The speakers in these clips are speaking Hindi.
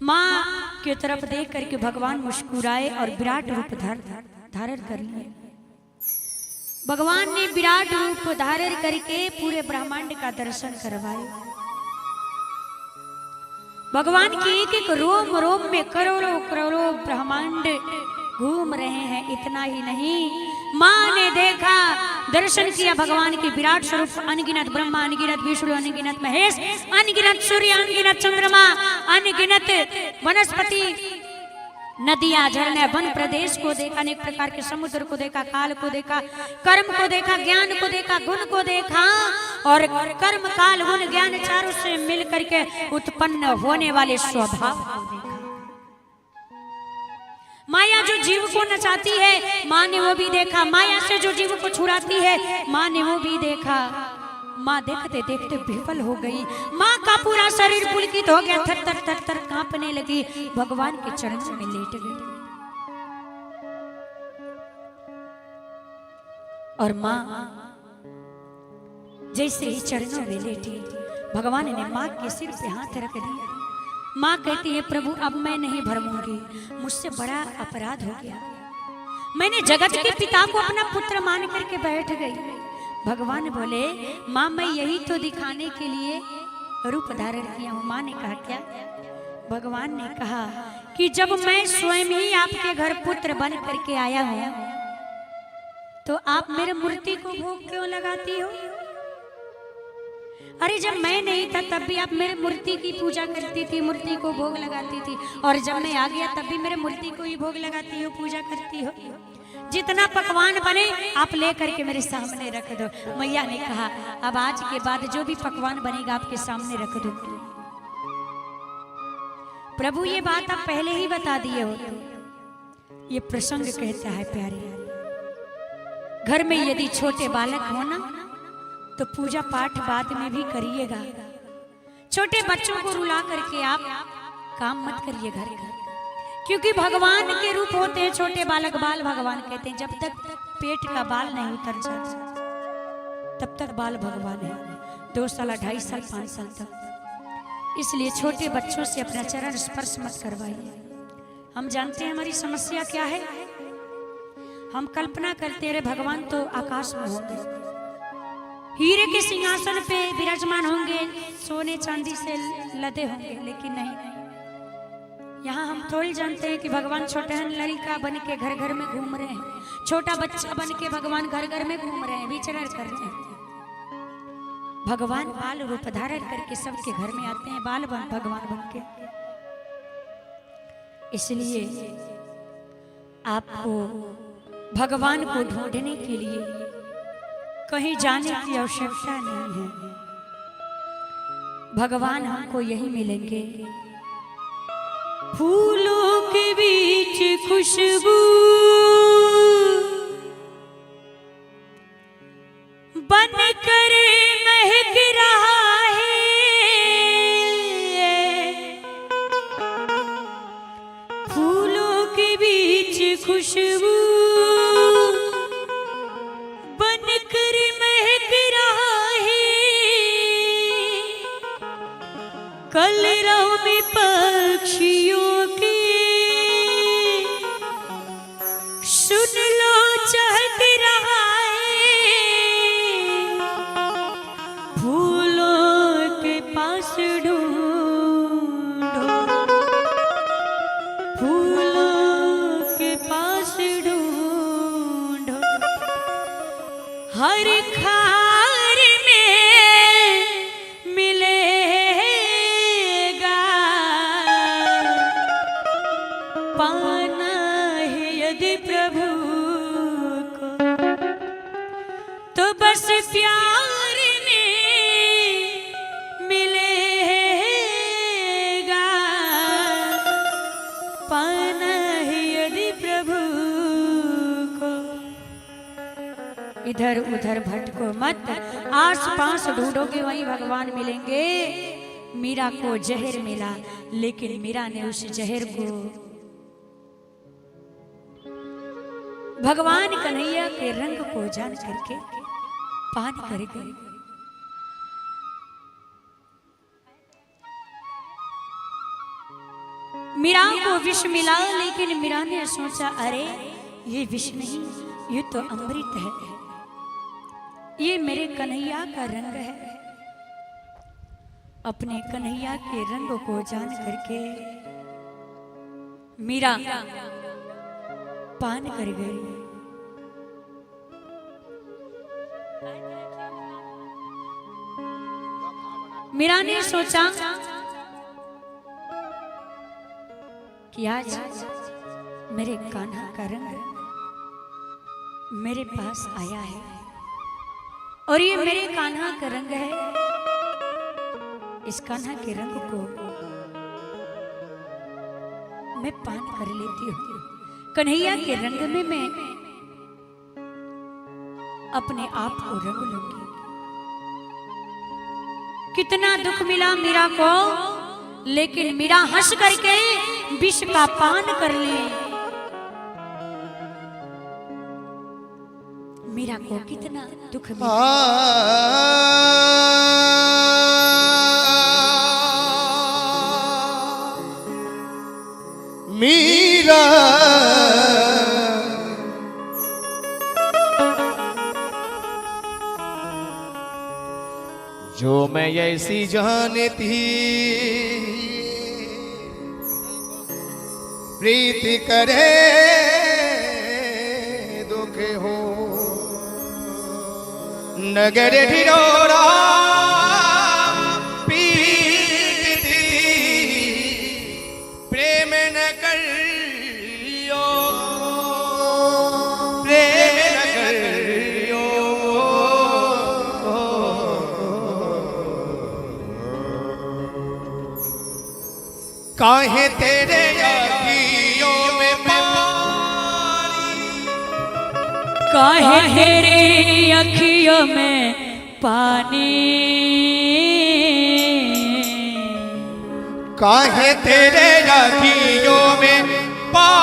माँ की तरफ देख करके भगवान मुस्कुराए और विराट रूप धारण कर लिए। भगवान ने विराट रूप धारण करके पूरे ब्रह्मांड का दर्शन करवाए। भगवान के एक एक रोम रोम में करोड़ों करोड़ों ब्रह्मांड घूम रहे हैं। इतना ही नहीं, माँ ने देखा, दर्शन किया भगवान के विराट स्वरूप। अनगिनत ब्रह्मा, अनगिनत विष्णु, अनगिनत महेश, अनगिनत सूर्य, अनगिनत चंद्रमा, अनगिनत वनस्पति, नदियां, झरने, वन प्रदेश को देखा, अनेक प्रकार के समुद्र को देखा, काल को देखा, कर्म को देखा, ज्ञान को देखा, गुण को देखा और कर्म, काल, गुण, ज्ञान चारों से मिल करके उत्पन्न होने वाले स्वभाव को देखा। माया जो जीव को नचाती है, माँ ने वो भी देखा। माया से जो जीव को छुड़ाती है, माँ ने वो भी देखा। माँ देखते देखते विफल हो गई। माँ का पूरा शरीर पुलकित हो गया, थर थर थर थर कांपने लगी। भगवान के चरणों में लेट गई और माँ जैसे ही चरणों में लेटी, भगवान ने माँ के सिर पे हाथ रख दिया। माँ कहती है, प्रभु अब मैं नहीं भरमूंगी, मुझसे बड़ा अपराध हो गया। मैंने जगत के पिता को अपना पुत्र मान करके बैठ गई। भगवान बोले, माँ मैं यही तो दिखाने के लिए रूप धारण किया हूँ। माँ ने कहा क्या? भगवान ने कहा कि जब मैं स्वयं ही आपके घर पुत्र बन करके आया हूँ, तो आप मेरे मूर्ति को भोग क्यों लगाती हो? अरे जब मैं नहीं था तब भी आप मेरे मूर्ति की पूजा करती थी, मूर्ति को भोग लगाती थी, और जब मैं आ गया तब भी मेरे मूर्ति को ही भोग लगाती हो, पूजा करती हो। जितना पकवान बने आप ले करके मेरे सामने रख दो। मैया ने कहा, अब आज के बाद जो भी पकवान बनेगा आपके सामने रख दो। प्रभु ये बात आप पहले ही बता दिए हो। ये प्रसंग कहता है प्यारे, घर में यदि छोटे बालक हो ना तो पूजा पाठ बाद में भी करिएगा। छोटे बच्चों को रुला करके आप काम मत करिए घर का, क्योंकि भगवान के रूप होते हैं छोटे बालक। बाल भगवान कहते हैं, जब तक पेट का बाल नहीं उतर जाता तब तक बाल भगवान है। 2 साल, 2.5 साल, 5 साल तक। इसलिए छोटे बच्चों से अपना चरण स्पर्श मत करवाइए। हम जानते हैं हमारी समस्या क्या है। हम कल्पना करते रहे भगवान तो आकाश में होंगे, हीरे के सिंहासन पे विराजमान होंगे, सोने चांदी से लदे होंगे, लेकिन नहीं। यहाँ हम थोड़ी जानते हैं कि भगवान छोटहन लड़का बन के घर घर में घूम रहे हैं, छोटा बच्चा बन के भगवान घर घर में घूम रहे हैं, विचरण कर रहे हैं। भगवान बाल रूप धारण करके सबके घर में आते हैं, बाल भगवान बन के। इसलिए आपको भगवान को ढूंढने के लिए कहीं जाने की आवश्यकता नहीं है। भगवान हमको यही मिलेंगे। फूलों के बीच खुशबू बनकर महक रहा है, फूलों के बीच खुशबू कलरव में पक्षियों के सुन लो चहक रहा है, फूलों के पास ढूंढो, फूलों के पास ढूंढो, हर खार में मिले पाना है यदि प्रभु को, तो बस प्यार में मिलेगा। पाना है यदि प्रभु को। इधर उधर भटको मत, आस पास ढूंढोगे वहीं भगवान मिलेंगे। मीरा को जहर मिला, लेकिन मीरा ने उस जहर को भगवान कन्हैया के रंग को जान करके पान कर गई। मीरा को विष मिला, लेकिन मीरा ने सोचा अरे ये विष नहीं, ये तो अमृत है, ये मेरे कन्हैया का रंग है। अपने कन्हैया के रंग को जान करके मीरा पान कर गई। मीरा ने सोचा कि आज मेरे कान्हा का रंग मेरे पास आया है और ये मेरे कान्हा का रंग है। इस कान्हा के रंग को मैं पान कर लेती हूँ। कन्हैया के रंग में मैं अपने आप को रंग लूंगी। कितना दुख मिला मीरा को, लेकिन मीरा हंस करके विष का पान कर ले। मीरा को कितना दुख मिला। मीरा जो मैं ऐसी जानती प्रीति करे दुख हो, नगर ढिढोरा पीटती प्रेम न करियो, प्रेम न करियो। काहे तेरे अखियों में पानी, काहे तेरे अखियों में पानी, काहे तेरे अखियों में पानी,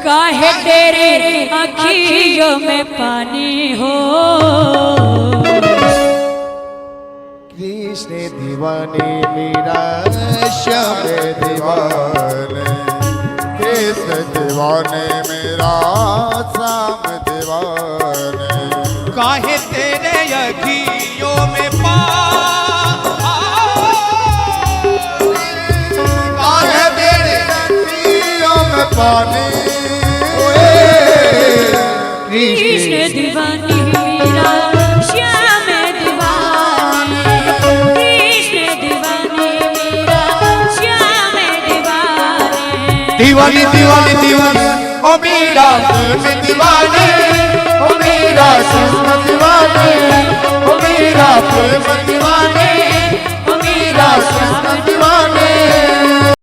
काहे तेरे अखियों में पानी हो। कृष्ण दीवाने मीरा श्याम दीवाने, कृष्ण दीवाने मेरा श्याम दीवाने। काहे तेरे अखियों में काहे तेरे अखियों में पानी, कृष्ण दीवानी मीरा श्याम दीवानी, कृष्ण दीवानी मीरा श्याम दीवानी। दीवानी दीवानी दीवानी ओ मीरा तुम दीवानी, ओ मीरा तुम दीवानी, ओ मीरा तुम